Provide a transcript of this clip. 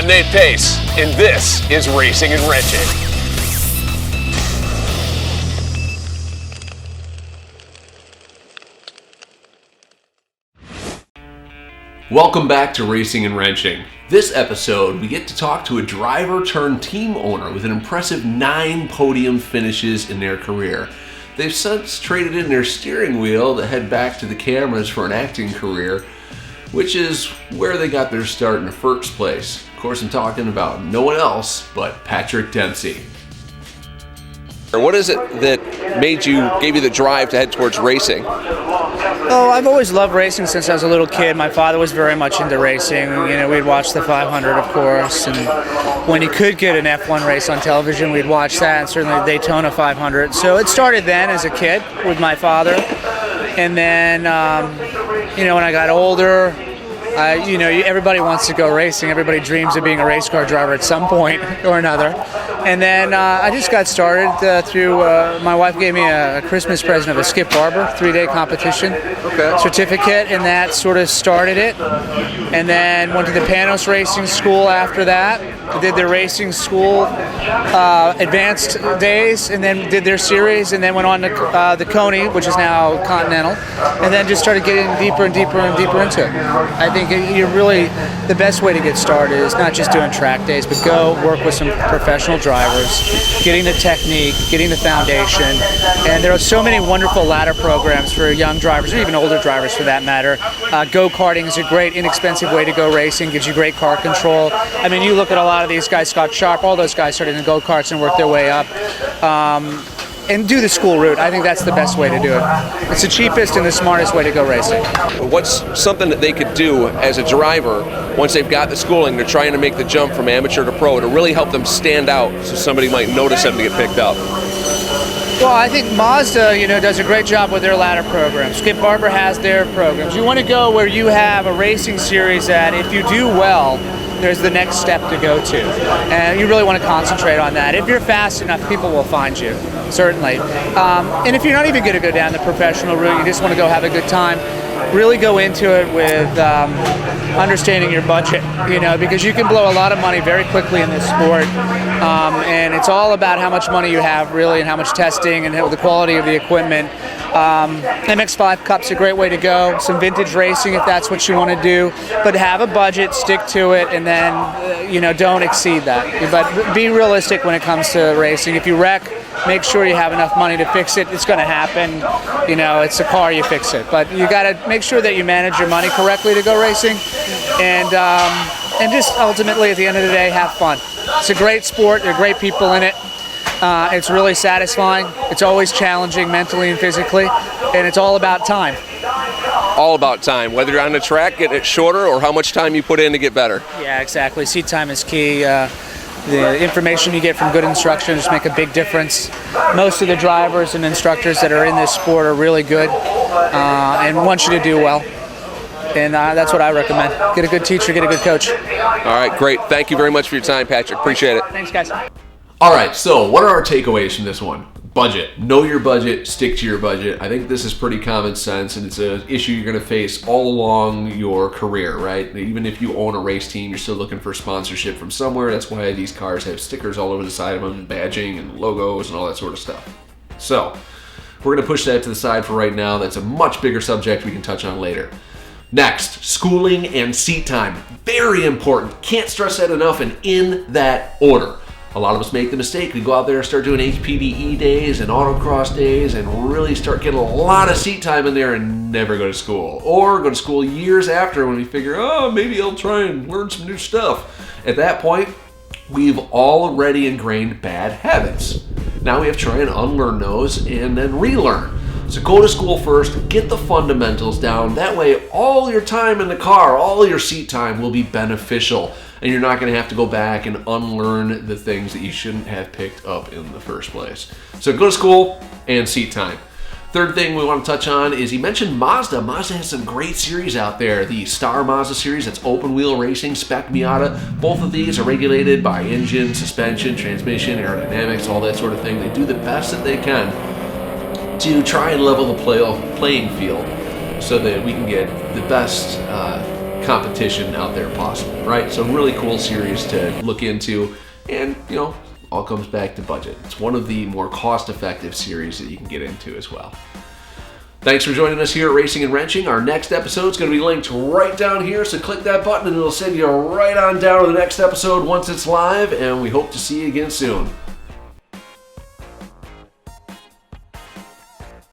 I'm Nate Pace, and this is Racing and Wrenching. Welcome back to Racing and Wrenching. This episode, we get to talk to a driver turned team owner with an impressive 9 podium finishes in their career. They've since traded in their steering wheel to head back to the cameras for an acting career, which is where they got their start in the first place. Of course, I'm talking about no one else but Patrick Dempsey. What is it that gave you the drive to head towards racing? Oh, I've always loved racing since I was a little kid. My father was very much into racing. You know, we'd watch the 500, of course, and when he could get an F1 race on television, we'd watch that, and certainly the Daytona 500. So it started then as a kid with my father, and then, when I got older, everybody wants to go racing. Everybody dreams of being a race car driver at some point or another. And then I just got started through, my wife gave me a Christmas present of a Skip Barber 3-day competition certificate, and that sort of started it. And then went to the Panos Racing School after that. Did their racing school advanced days, and then did their series, and then went on to the Coney, which is now Continental, and then just started getting deeper and deeper and deeper into it. I think the best way to get started is not just doing track days, but go work with some professional drivers, getting the technique, getting the foundation. And there are so many wonderful ladder programs for young drivers, or even older drivers for that matter. Go-karting is a great, inexpensive way to go racing, gives you great car control. I mean, you look at a lot of these guys, Scott Sharp, all those guys started in go-karts and worked their way up. And do the school route. I think that's the best way to do it. It's the cheapest and the smartest way to go racing. What's something that they could do as a driver once they've got the schooling, they're trying to make the jump from amateur to pro, to really help them stand out so somebody might notice them to get picked up? Well, I think Mazda, does a great job with their ladder programs. Skip Barber has their programs. You want to go where you have a racing series that if you do well, there's the next step to go to. And you really want to concentrate on that. If you're fast enough, people will find you, certainly. And if you're not even going to go down the professional route, you just want to go have a good time, really go into it with understanding your budget, because you can blow a lot of money very quickly in this sport. And it's all about how much money you have, really, and how much testing and the quality of the equipment. MX-5 Cup's a great way to go. Some vintage racing if that's what you want to do. But have a budget, stick to it, and then, don't exceed that. But be realistic when it comes to racing. If you wreck, make sure you have enough money to fix it. It's going to happen. It's a car, you fix it. But you got to make sure that you manage your money correctly to go racing. And just ultimately, at the end of the day, have fun. It's a great sport. There are great people in it. It's really satisfying. It's always challenging mentally and physically, and it's all about time. All about time, whether you're on the track, getting it shorter, or how much time you put in to get better. Yeah, exactly. Seat time is key. The information you get from good instructors make a big difference. Most of the drivers and instructors that are in this sport are really good and want you to do well. And that's what I recommend. Get a good teacher, get a good coach. All right, great. Thank you very much for your time, Patrick. Appreciate it. Thanks, guys. All right, so what are our takeaways from this one? Budget. Know your budget, stick to your budget. I think this is pretty common sense, and it's an issue you're going to face all along your career, right? Even if you own a race team, you're still looking for sponsorship from somewhere. That's why these cars have stickers all over the side of them, and badging and logos and all that sort of stuff. So we're going to push that to the side for right now. That's a much bigger subject we can touch on later. Next, schooling and seat time. Very important. Can't stress that enough, and in that order. A lot of us make the mistake. We go out there and start doing HPDE days and autocross days and really start getting a lot of seat time in there and never go to school. Or go to school years after when we figure, maybe I'll try and learn some new stuff. At that point, we've already ingrained bad habits. Now we have to try and unlearn those and then relearn. So go to school first, get the fundamentals down. That way, all your time in the car, all your seat time will be beneficial. And you're not going to have to go back and unlearn the things that you shouldn't have picked up in the first place. So go to school and seat time. Third thing we want to touch on is he mentioned Mazda. Mazda has some great series out there. The Star Mazda series, that's open wheel racing, Spec Miata. Both of these are regulated by engine, suspension, transmission, aerodynamics, all that sort of thing. They do the best that they can to try and level the playing field so that we can get the best competition out there possible, right? So really cool series to look into, and all comes back to budget. It's one of the more cost-effective series that you can get into as well. Thanks for joining us here at Racing and Wrenching. Our next episode is going to be linked right down here, so click that button and it'll send you right on down to the next episode once it's live, and we hope to see you again soon.